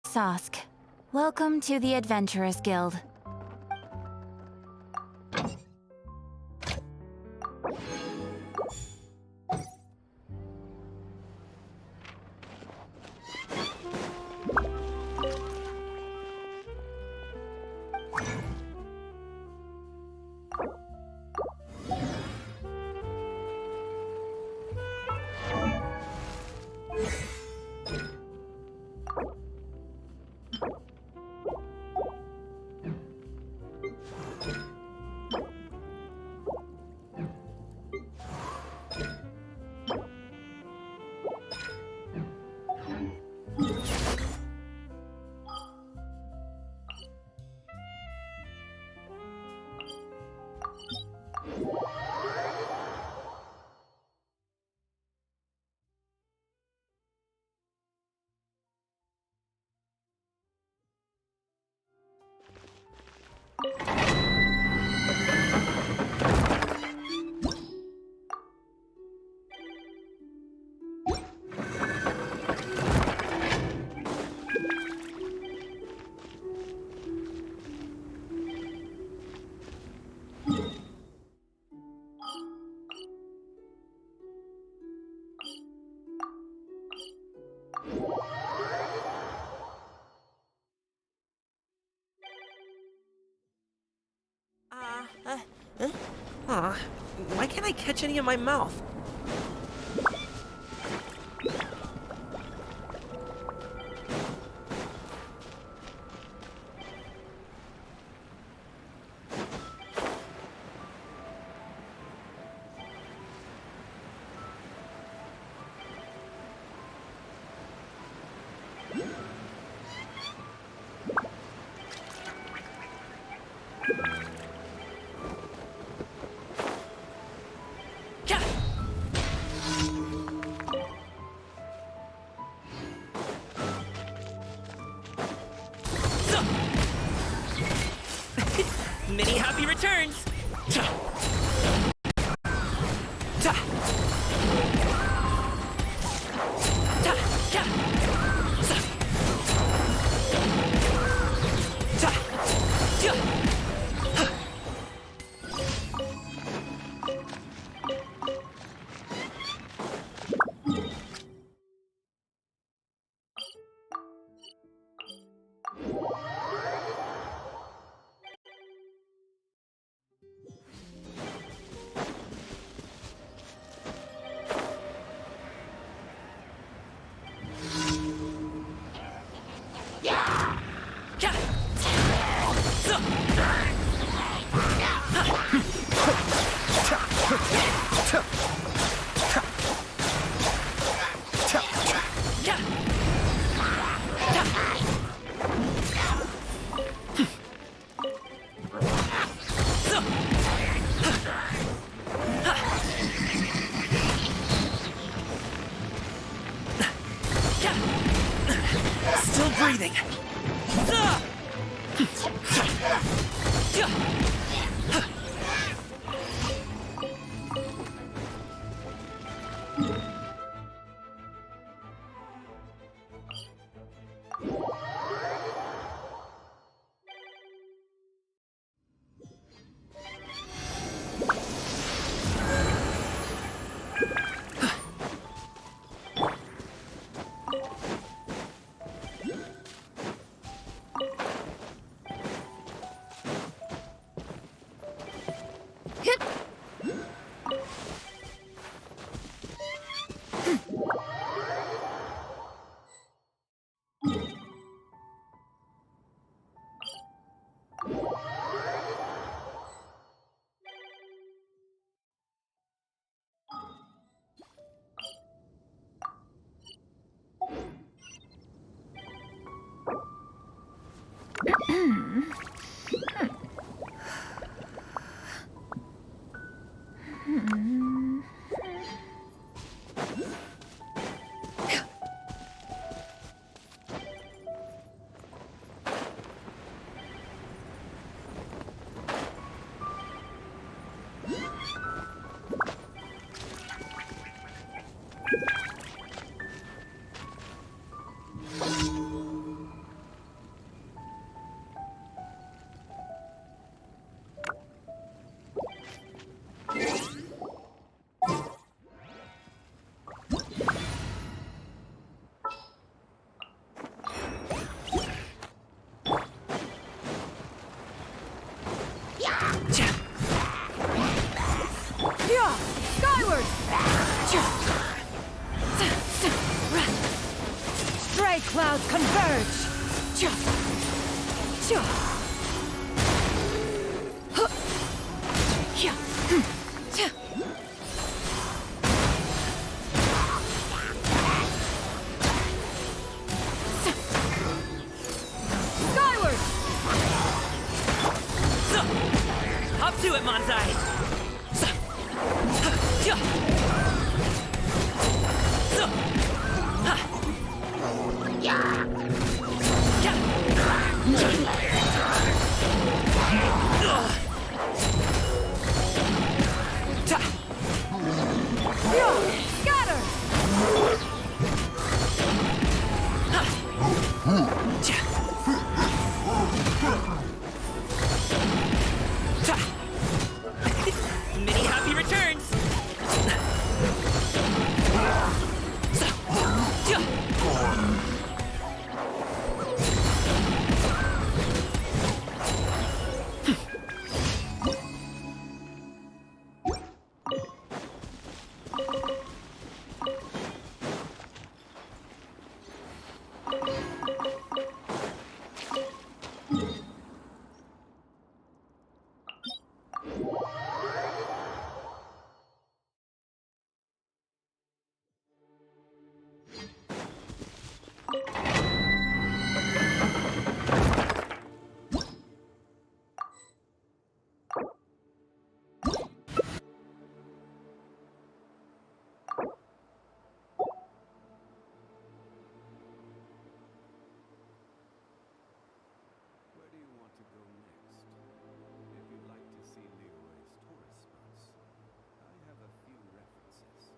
Sosk, welcome to the Adventurers Guild. Why can't I catch any in my mouth? Many happy returns! Still breathing. Surge! Cha! Cha! Huh! Yeah! Cha! Skyward! Hop to it, Manzai! Scatter! Many happy returns! Where do you want to go next? If you'd like to see Leroy's tourist spots, I have a few references.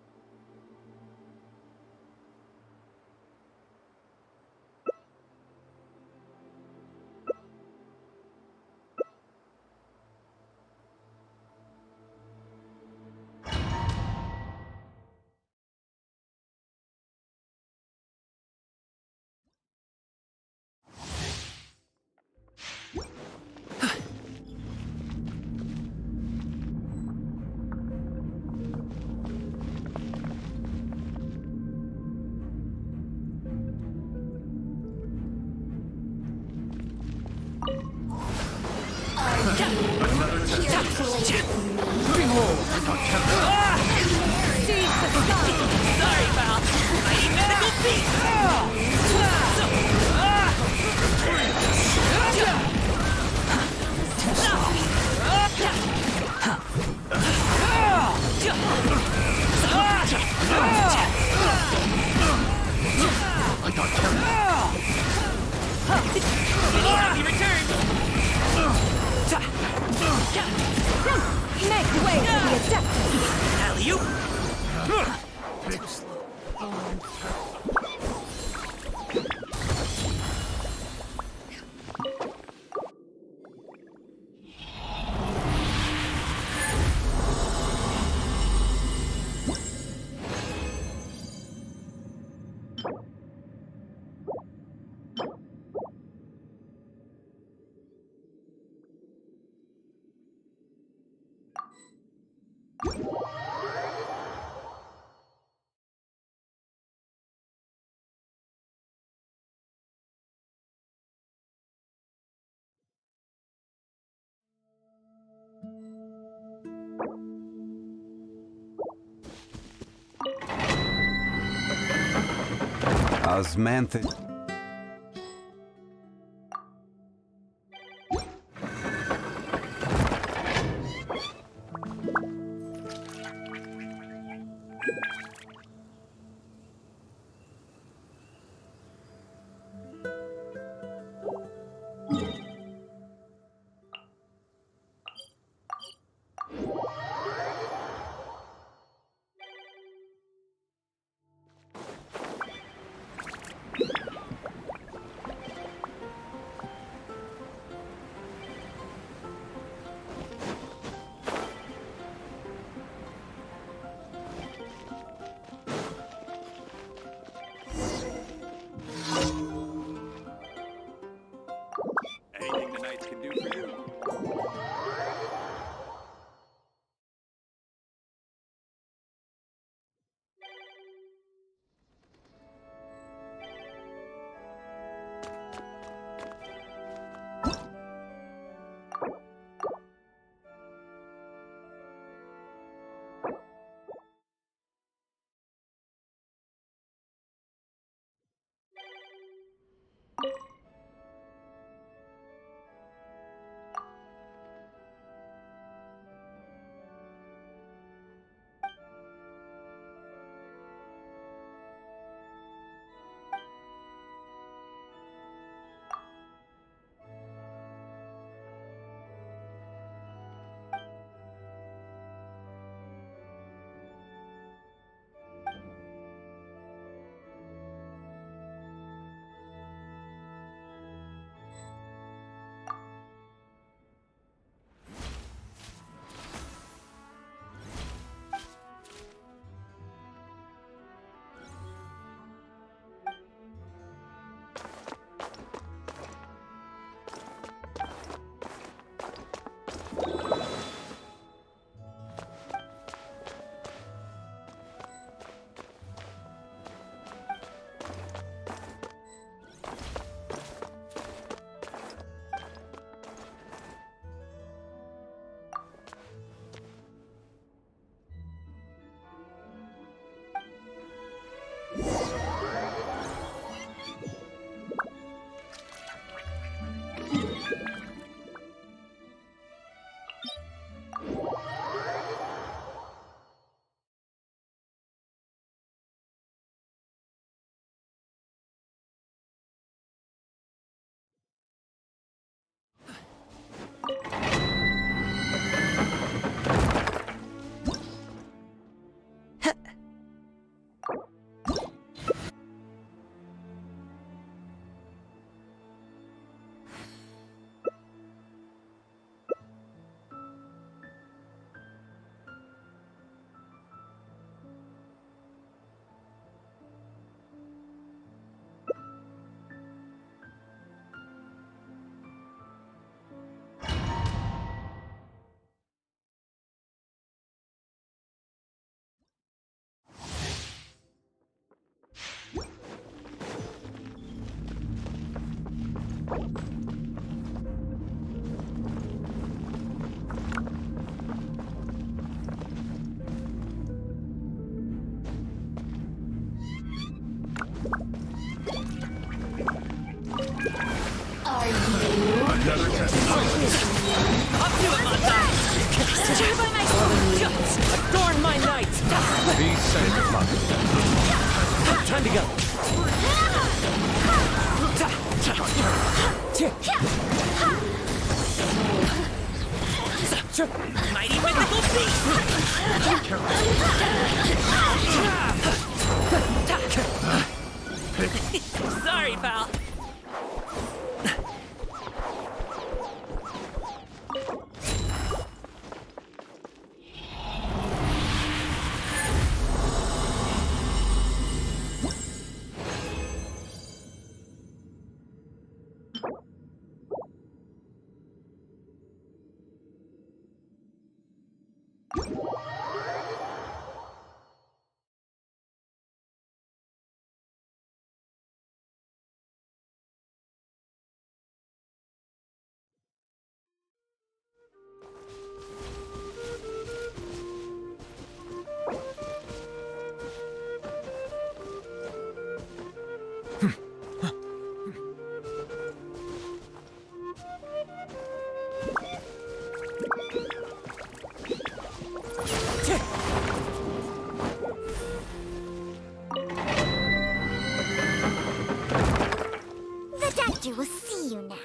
Seize the sky! Sorry, pal! I need medical feet! Many happy returns! Make way for the adeptus! Alley-oop! Osmanthe. Up to it, Mata! Stir by my sword! Adorn my night! Be safe, Mother. Time to go! Mighty mythical beast! Sorry, pal. The doctor will see you now.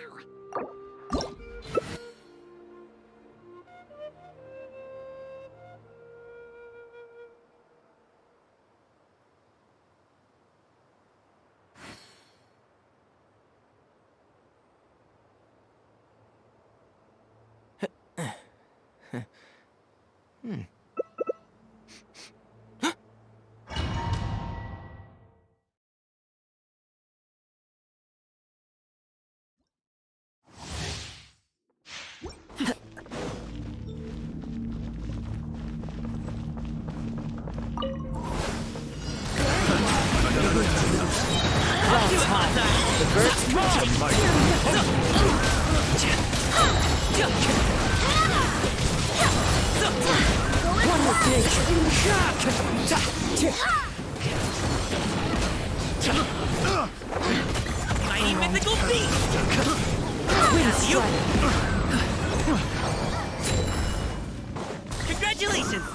The bird's one with mighty mythical beast! You! Congratulations!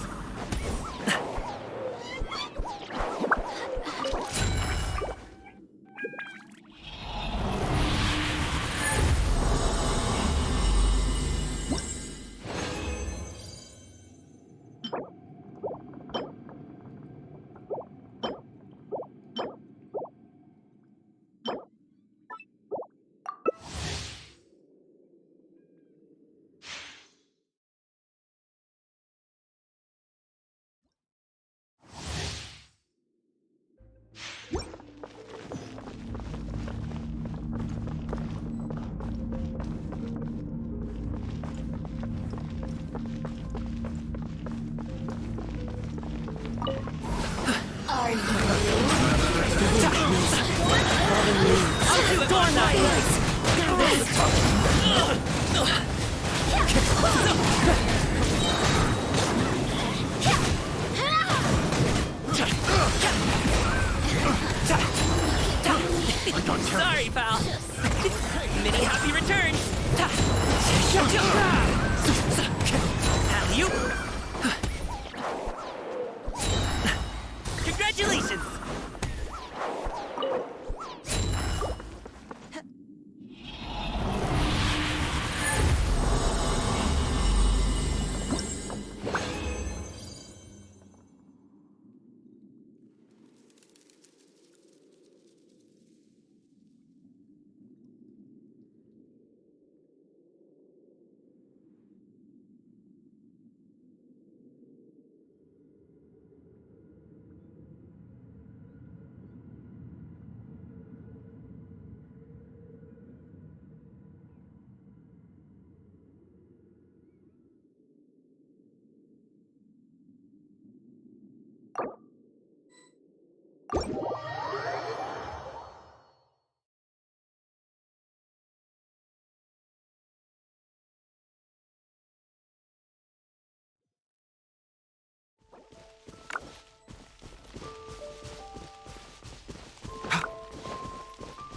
Sorry, pal. Many happy returns. Alley-oop. Congratulations!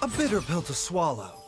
A bitter pill to swallow.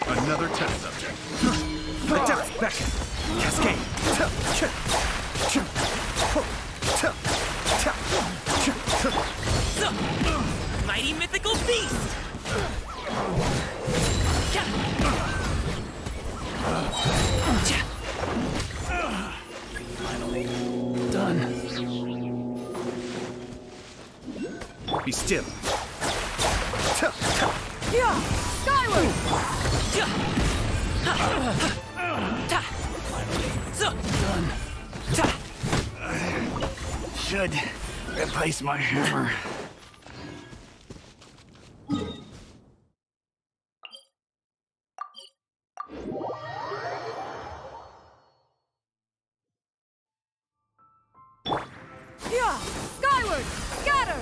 Another test subject. Adept beckon. Cascade. Mighty mythical beast! Done. Be still. Yeah! Skyward! Should replace my hammer. Yeah! Skyward! Scatter!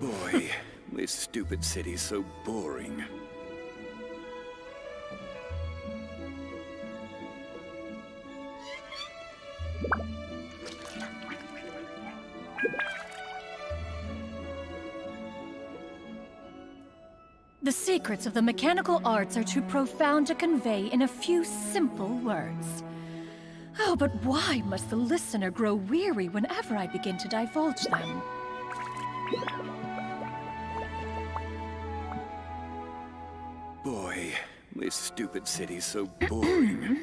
Boy, this stupid city's so boring. The secrets of the mechanical arts are too profound to convey in a few simple words. Oh, but why must the listener grow weary whenever I begin to divulge them? Boy, this stupid city's so boring.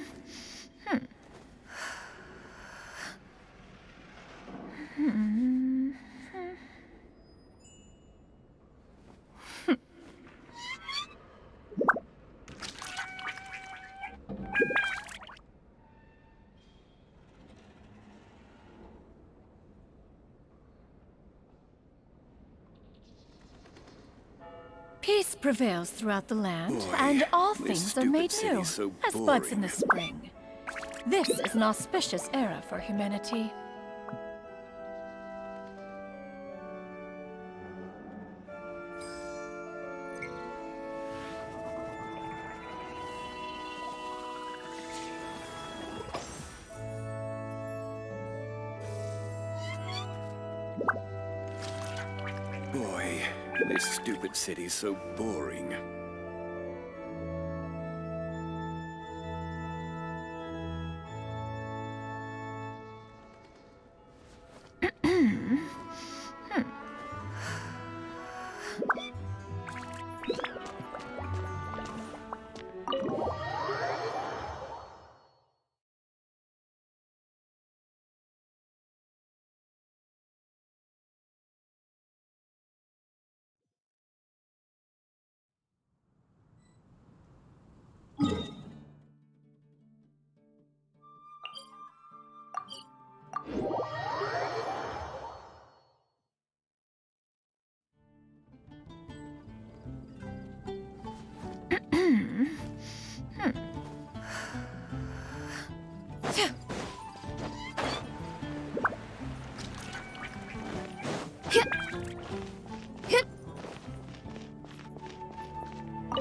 Peace prevails throughout the land, Boy, and all this things are stupid made new, city's so as buds in boring. the spring. This is an auspicious era for humanity. Boy, this stupid city's so boring.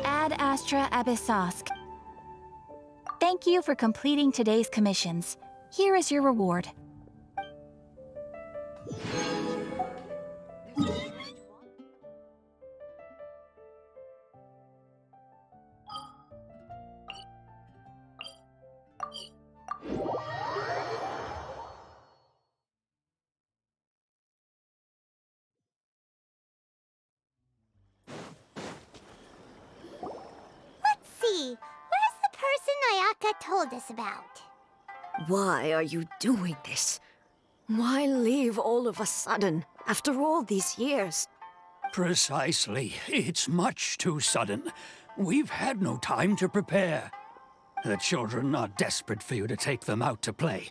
Ad Astra Abyssosk. Thank you for completing today's commissions. Here is your reward. Let's see. Where's the person Ayaka told us about? Why are you doing this? Why leave all of a sudden, after all these years? Precisely. It's much too sudden. We've had no time to prepare. The children are desperate for you to take them out to play.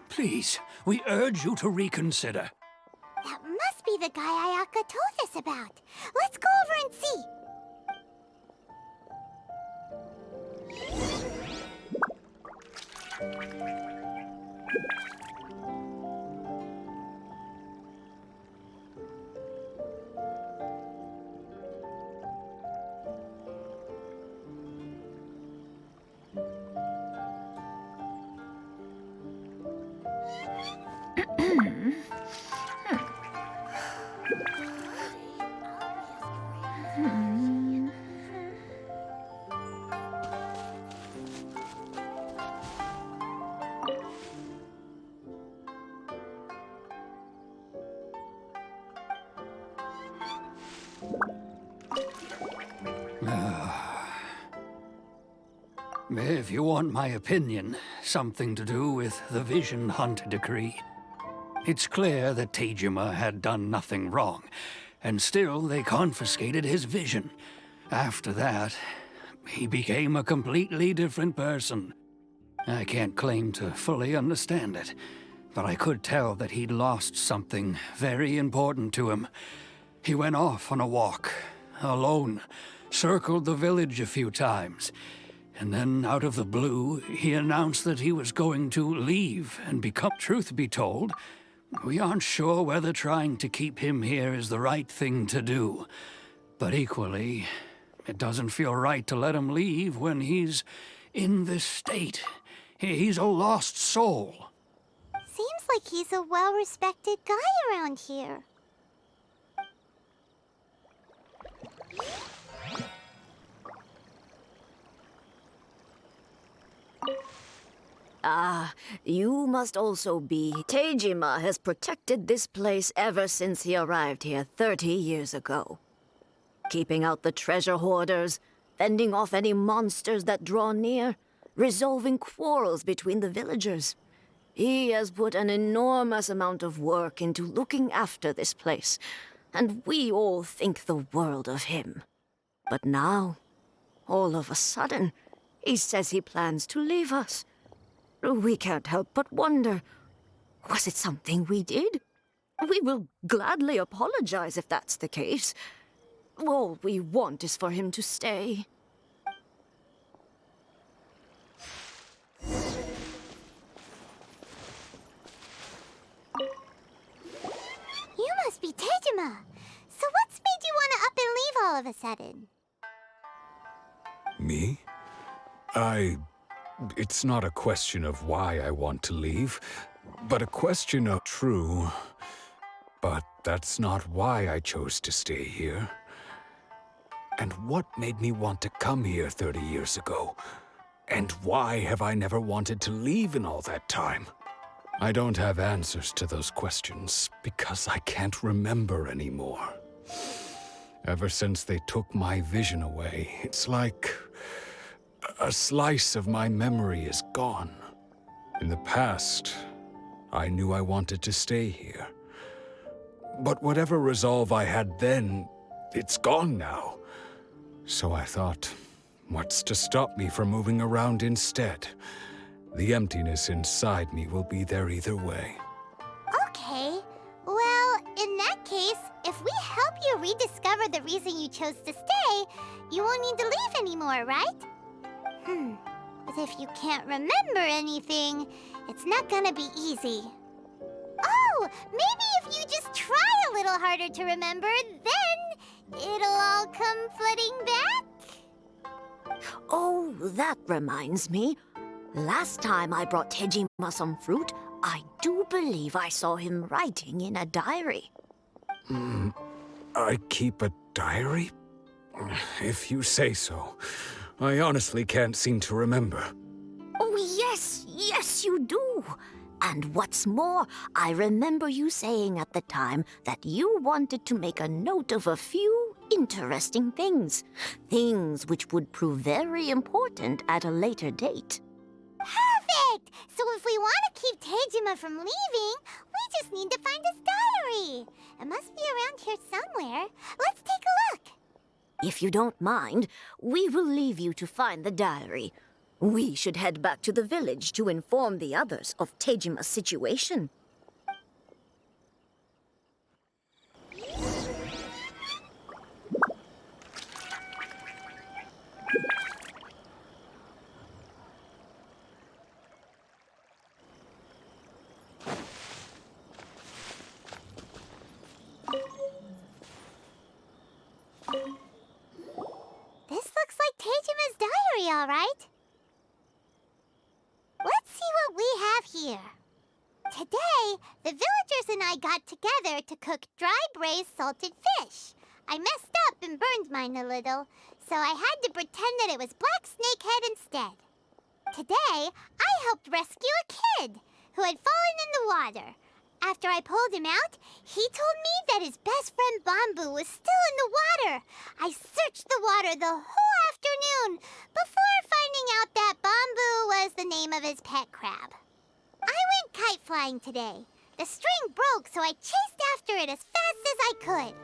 Please, we urge you to reconsider. That must be the guy Ayaka told us about. Let's go over and see. If you want my opinion, something to do with the Vision Hunt decree. It's clear that Tajima had done nothing wrong, and still they confiscated his vision. After that, he became a completely different person. I can't claim to fully understand it, but I could tell that he'd lost something very important to him. He went off on a walk, alone, circled the village a few times. And then, out of the blue, he announced that he was going to leave and become. Truth be told, we aren't sure whether trying to keep him here is the right thing to do. But equally, it doesn't feel right to let him leave when he's in this state. He's a lost soul. Seems like he's a well-respected guy around here. Ah, you must also be. Tejima has protected this place ever since he arrived here 30 years ago. Keeping out the treasure hoarders, fending off any monsters that draw near, resolving quarrels between the villagers. He has put an enormous amount of work into looking after this place, and we all think the world of him. But now, all of a sudden, he says he plans to leave us. We can't help but wonder, was it something we did? We will gladly apologize if that's the case. All we want is for him to stay. You must be Tejima. So what's made you want to up and leave all of a sudden? Me? It's not a question of why I want to leave, but a question of true. But that's not why I chose to stay here. And what made me want to come here 30 years ago? And why have I never wanted to leave in all that time? I don't have answers to those questions because I can't remember anymore. Ever since they took my vision away, it's like a slice of my memory is gone. In the past, I knew I wanted to stay here. But whatever resolve I had then, it's gone now. So I thought, what's to stop me from moving around instead? The emptiness inside me will be there either way. Okay. Well, in that case, if we help you rediscover the reason you chose to stay, you won't need to leave anymore, right? But if you can't remember anything, it's not gonna be easy. Oh, maybe if you just try a little harder to remember, then it'll all come flooding back. Oh, that reminds me. Last time I brought Tejima some fruit, I do believe I saw him writing in a diary. I keep a diary? If you say so. I honestly can't seem to remember. Oh, yes, you do. And what's more, I remember you saying at the time that you wanted to make a note of a few interesting things. Things which would prove very important at a later date. Perfect! So if we want to keep Tejima from leaving, we just need to find his diary. It must be around here somewhere. Let's take a look. If you don't mind, we will leave you to find the diary. We should head back to the village to inform the others of Tejima's situation. This looks like Tejima's diary, all right. Let's see what we have here. Today, the villagers and I got together to cook dry braised salted fish. I messed up and burned mine a little, so I had to pretend that it was black snakehead instead. Today, I helped rescue a kid who had fallen in the water. After I pulled him out, he told me that his best friend Bamboo was still in the water. I searched the water the whole afternoon before finding out that Bamboo was the name of his pet crab. I went kite flying today. The string broke, so I chased after it as fast as I could.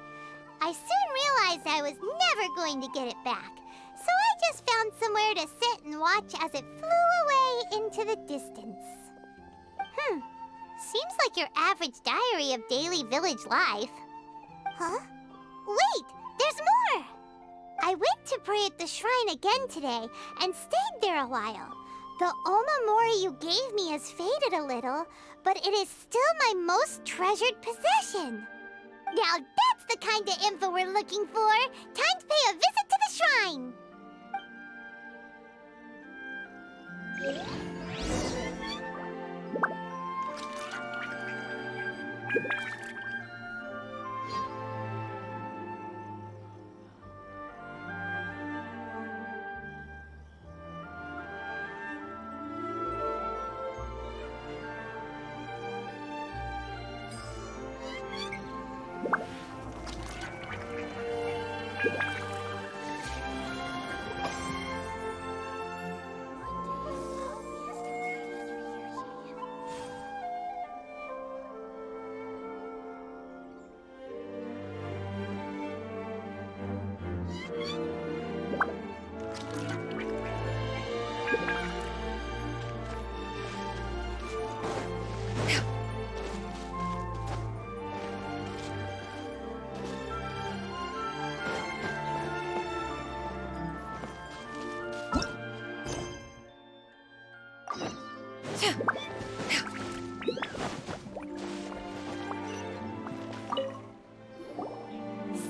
I soon realized I was never going to get it back, so I just found somewhere to sit and watch as it flew away into the distance. Seems like your average diary of daily village life. Huh? Wait, there's more! I I went to pray at the shrine again today and stayed there a while. The Omamori you gave me has faded a little, but it is still my most treasured possession. Now that's the kind of info we're looking for. Time to pay a visit to the shrine.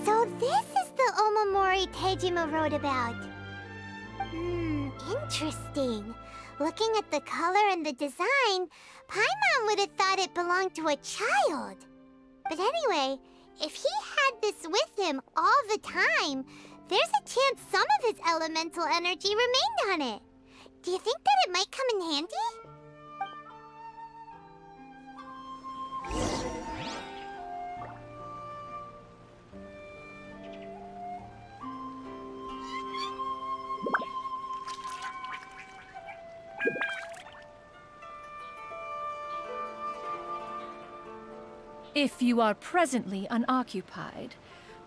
So this is the Omamori Tejima wrote about. Interesting. Looking at the color and the design, Paimon would have thought it belonged to a child. But anyway, if he had this with him all the time, there's a chance some of his elemental energy remained on it. Do you think that it might come in handy? If you are presently unoccupied,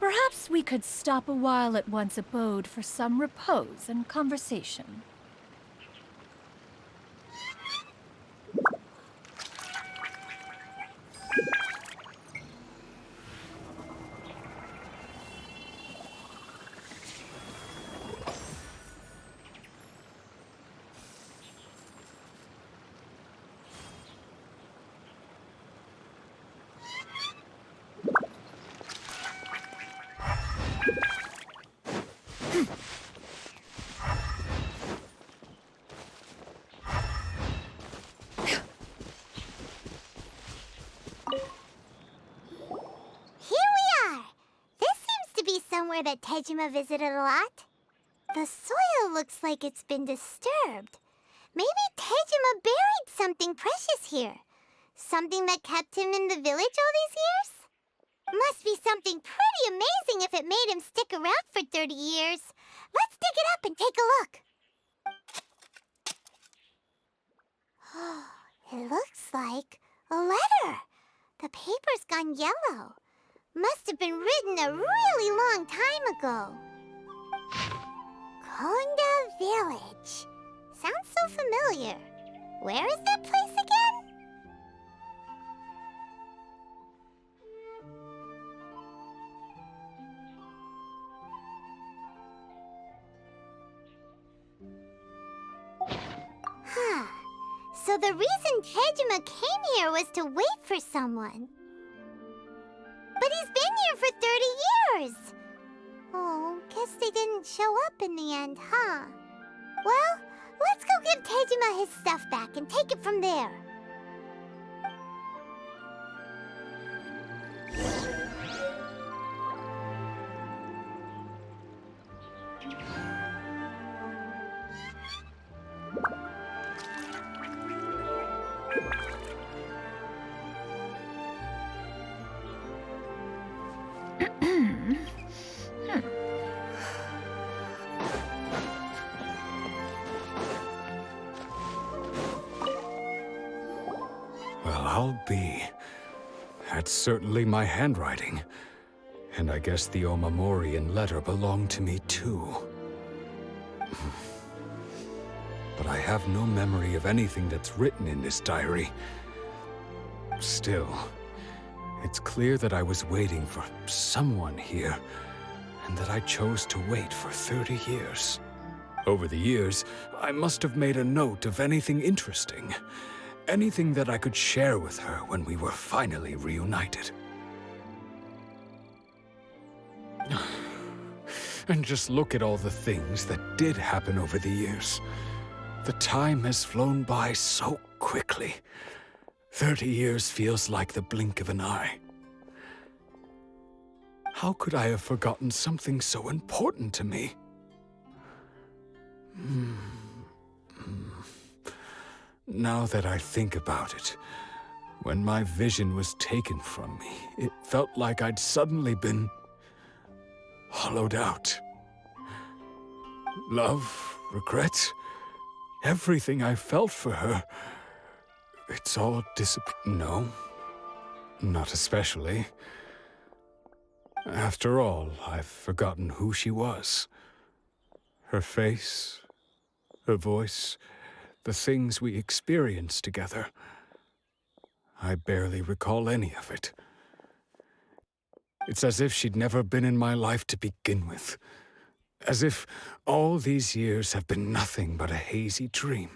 perhaps we could stop a while at one's abode for some repose and conversation. Somewhere that Tejima visited a lot. The soil looks like it's been disturbed. Maybe Tejima buried something precious here. Something that kept him in the village all these years? Must be something pretty amazing if it made him stick around for 30 years. Let's dig it up and take a look. It looks like a letter. The paper's gone yellow. Must have been written a really long time ago. Konda Village. Sounds so familiar. Where is that place again? So the reason Tejima came here was to wait for someone. But he's been here for 30 years! Oh, guess they didn't show up in the end, huh? Well, let's go give Tejima his stuff back and take it from there. Well, I'll be. That's certainly my handwriting. And I guess the Omamorian letter belonged to me too. But I have no memory of anything that's written in this diary. Still, it's clear that I was waiting for someone here, and that I chose to wait for 30 years. Over the years, I must have made a note of anything interesting, anything that I could share with her when we were finally reunited. And just look at all the things that did happen over the years. The time has flown by so quickly. 30 years feels like the blink of an eye. How could I have forgotten something so important to me? Now that I think about it, when my vision was taken from me, it felt like I'd suddenly been hollowed out. Love, regret, everything I felt for her, it's all disappeared. No, not especially. After all, I've forgotten who she was. Her face, her voice, the things we experienced together. I barely recall any of it. It's as if she'd never been in my life to begin with. As if all these years have been nothing but a hazy dream.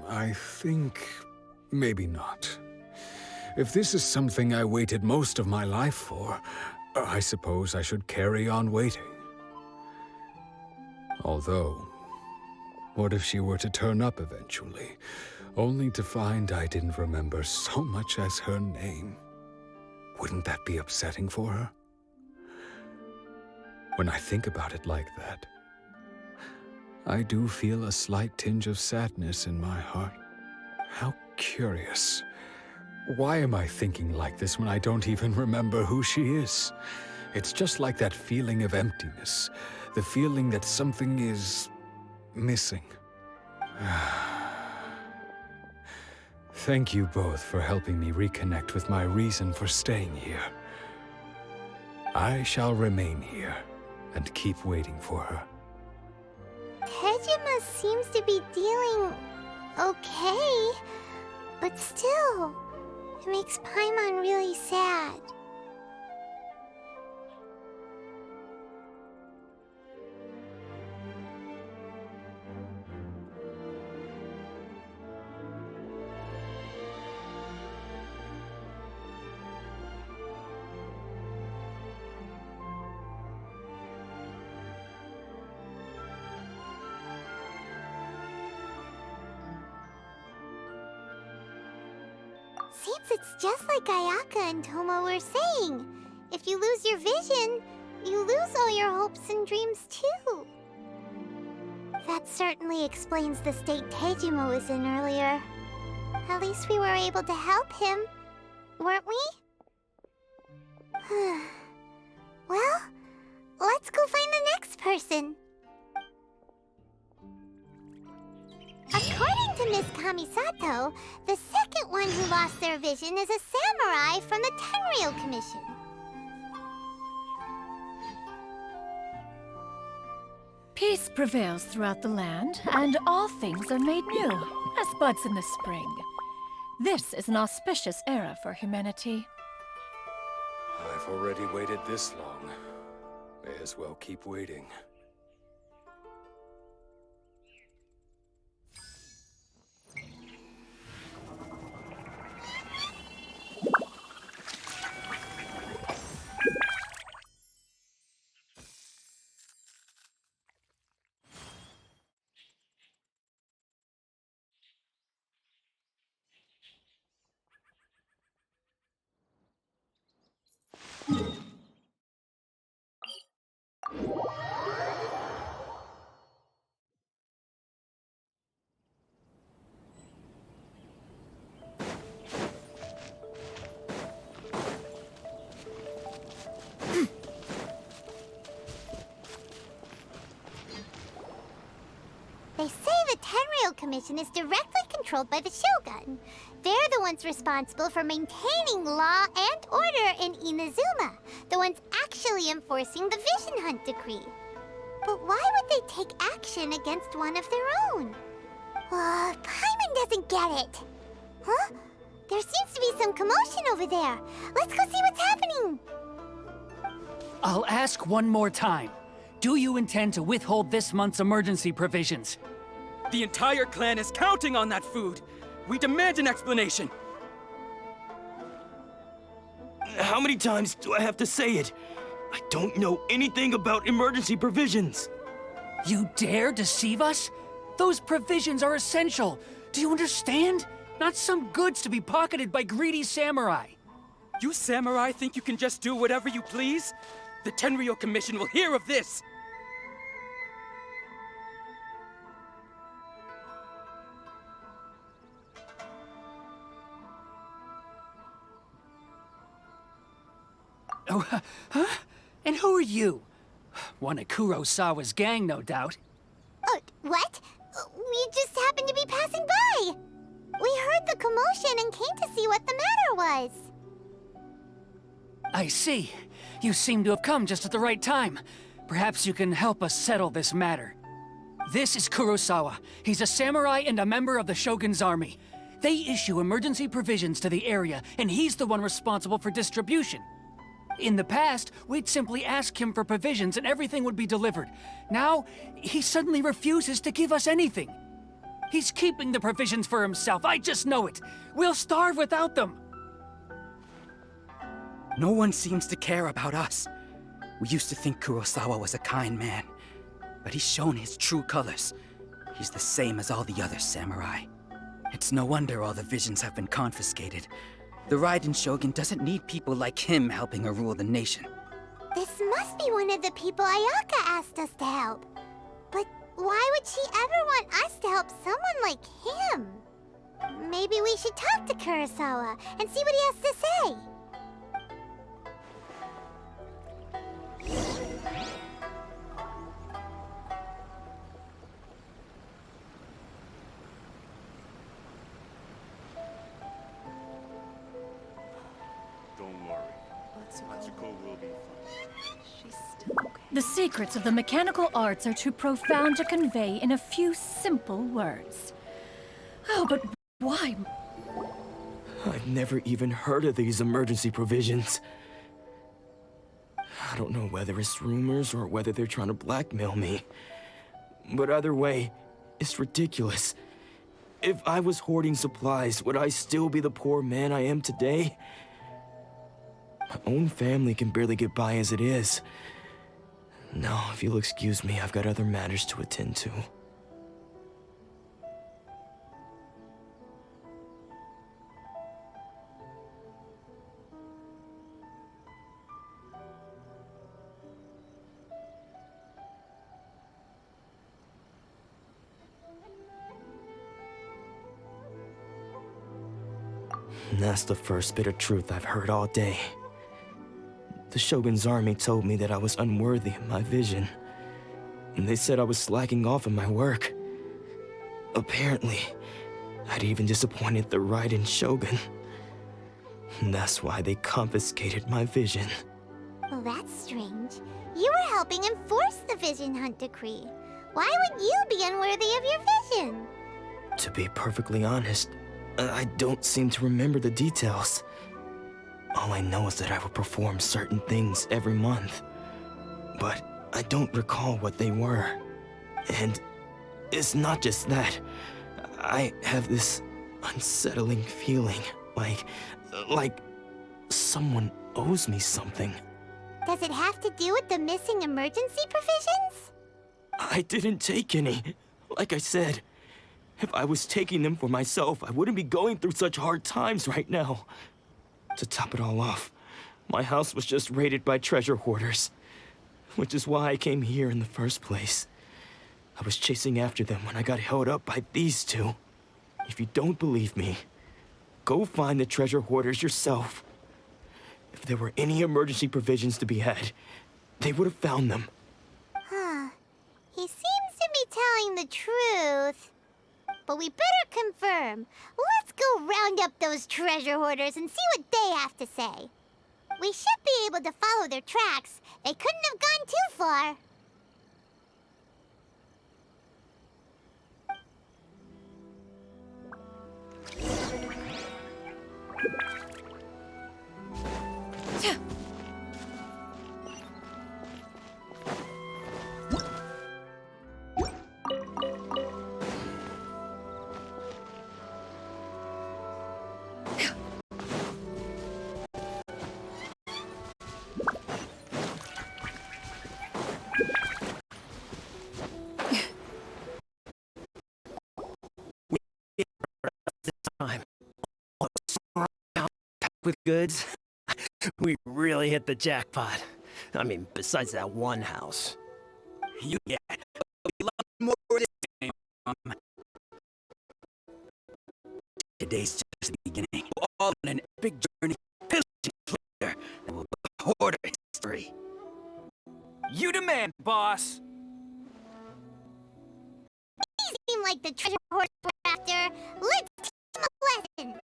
I think maybe not. If this is something I waited most of my life for, I suppose I should carry on waiting. Although, what if she were to turn up eventually, only to find I didn't remember so much as her name? Wouldn't that be upsetting for her? When I think about it like that, I do feel a slight tinge of sadness in my heart. How curious. Why am I thinking like this when I don't even remember who she is? It's just like that feeling of emptiness, the feeling that something is missing. Thank you both for helping me reconnect with my reason for staying here. I shall remain here and keep waiting for her. Tejima seems to be dealing okay, but still, it makes Paimon really sad. Seems it's just like Ayaka and Toma were saying. If you lose your vision, you lose all your hopes and dreams too. That certainly explains the state Tejima was in earlier. At least we were able to help him, weren't we? Well, let's go find the next person. According to Miss Kamisato, the second one who lost their vision is a samurai from the Tenryou Commission. Peace prevails throughout the land, and all things are made new, as buds in the spring. This is an auspicious era for humanity. I've already waited this long. May as well keep waiting. Commission is directly controlled by the Shogun. They're the ones responsible for maintaining law and order in Inazuma, the ones actually enforcing the Vision Hunt Decree. But why would they take action against one of their own? Paimon doesn't get it. Huh? There seems to be some commotion over there. Let's go see what's happening. I'll ask one more time. Do you intend to withhold this month's emergency provisions? The entire clan is counting on that food. We demand an explanation. How many times do I have to say it? I don't know anything about emergency provisions. You dare deceive us? Those provisions are essential. Do you understand? Not some goods to be pocketed by greedy samurai. You samurai think you can just do whatever you please? The Tenryou Commission will hear of this! Oh, huh? And who are you? One of Kurosawa's gang, no doubt. What? We just happened to be passing by. We heard the commotion and came to see what the matter was. I see. You seem to have come just at the right time. Perhaps you can help us settle this matter. This is Kurosawa. He's a samurai and a member of the Shogun's army. They issue emergency provisions to the area, and he's the one responsible for distribution. In the past, we'd simply ask him for provisions and everything would be delivered. Now, he suddenly refuses to give us anything. He's keeping the provisions for himself, I just know it. We'll starve without them. No one seems to care about us. We used to think Kurosawa was a kind man, but he's shown his true colors. He's the same as all the other samurai. It's no wonder all the visions have been confiscated. The Raiden Shogun doesn't need people like him helping her rule the nation. This must be one of the people Ayaka asked us to help. But why would she ever want us to help someone like him? Maybe we should talk to Kurosawa and see what he has to say. Don't worry. Matsuko will be fine. She's still okay. The secrets of the mechanical arts are too profound to convey in a few simple words. Oh, but why? I've never even heard of these emergency provisions. I don't know whether it's rumors or whether they're trying to blackmail me. But either way, it's ridiculous. If I was hoarding supplies, would I still be the poor man I am today? My own family can barely get by as it is. Now, if you'll excuse me, I've got other matters to attend to. That's the first bit of truth I've heard all day. The Shogun's army told me that I was unworthy of my vision. And they said I was slacking off in my work. Apparently, I'd even disappointed the Raiden Shogun. And that's why they confiscated my vision. Well, that's strange. You were helping enforce the Vision Hunt Decree. Why would you be unworthy of your vision? To be perfectly honest, I don't seem to remember the details. All I know is that I would perform certain things every month. But I don't recall what they were. And it's not just that. I have this unsettling feeling, like someone owes me something. Does it have to do with the missing emergency provisions? I didn't take any. Like I said, if I was taking them for myself, I wouldn't be going through such hard times right now. To top it all off, my house was just raided by treasure hoarders, which is why I came here in the first place. I was chasing after them when I got held up by these two. If you don't believe me, go find the treasure hoarders yourself. If there were any emergency provisions to be had, they would have found them. Huh. He seems to be telling the truth. but we better confirm. Let's go round up those treasure hoarders and see what they have to say. We should be able to follow their tracks. They couldn't have gone too far. With goods, we really hit the jackpot. I mean, besides that one house. You get a lot more this game. Today's just the beginning. We're all on an epic journey, pillaging plunder, and we'll hoard history. You demand, boss. These seem like the treasure hoarders we're after. Let's teach them a lesson.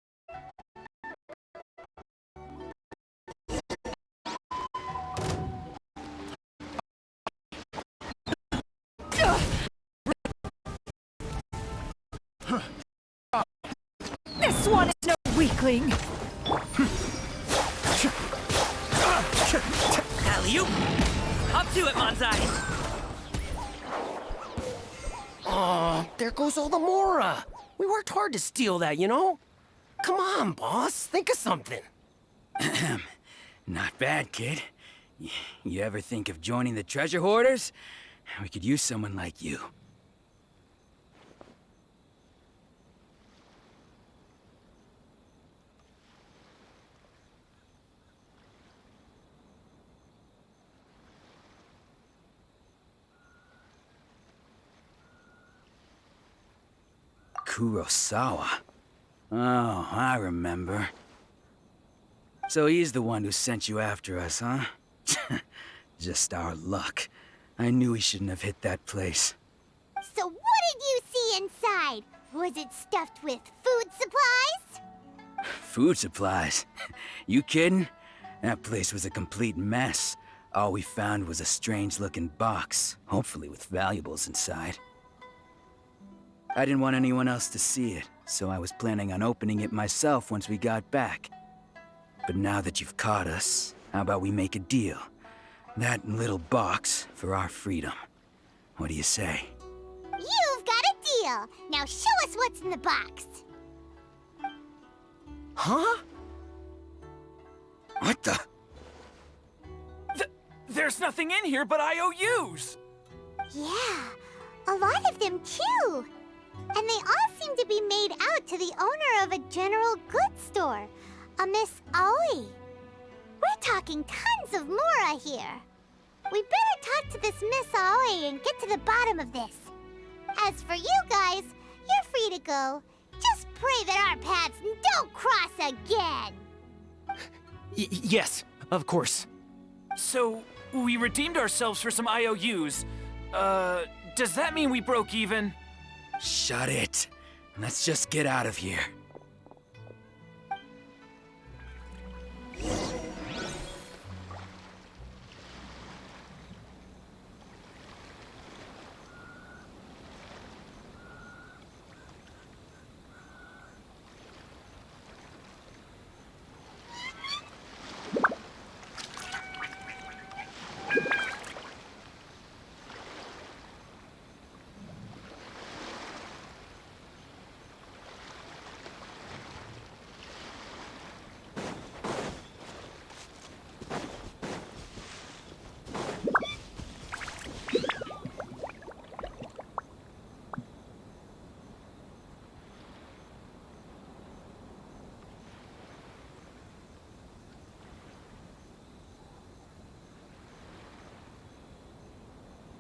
This one is no weakling. Alley-oop! Up to it, Manzai! Oh, there goes all the Mora. We worked hard to steal that, you know? Come on, boss. Think of something. Not bad, kid. You ever think of joining the treasure hoarders? We could use someone like you. Kurosawa. Oh, I remember. So he's the one who sent you after us, huh? Just our luck. I knew he shouldn't have hit that place. So what did you see inside? Was it stuffed with food supplies? Food supplies? You kidding? That place was a complete mess. All we found was a strange-looking box, hopefully with valuables inside. I didn't want anyone else to see it, so I was planning on opening it myself once we got back. But now that you've caught us, how about we make a deal? That little box for our freedom. What do you say? You've got a deal. Now show us what's in the box. Huh? What the? There's nothing in here but IOUs! Yeah, a lot of them too. And they all seem to be made out to the owner of a general goods store, a Miss Aoi. We're talking tons of Mora here. We better talk to this Miss Aoi and get to the bottom of this. As for you guys, you're free to go. Just pray that our paths don't cross again. Yes, of course. So, we redeemed ourselves for some IOUs. Does that mean we broke even? Shut it. Let's just get out of here.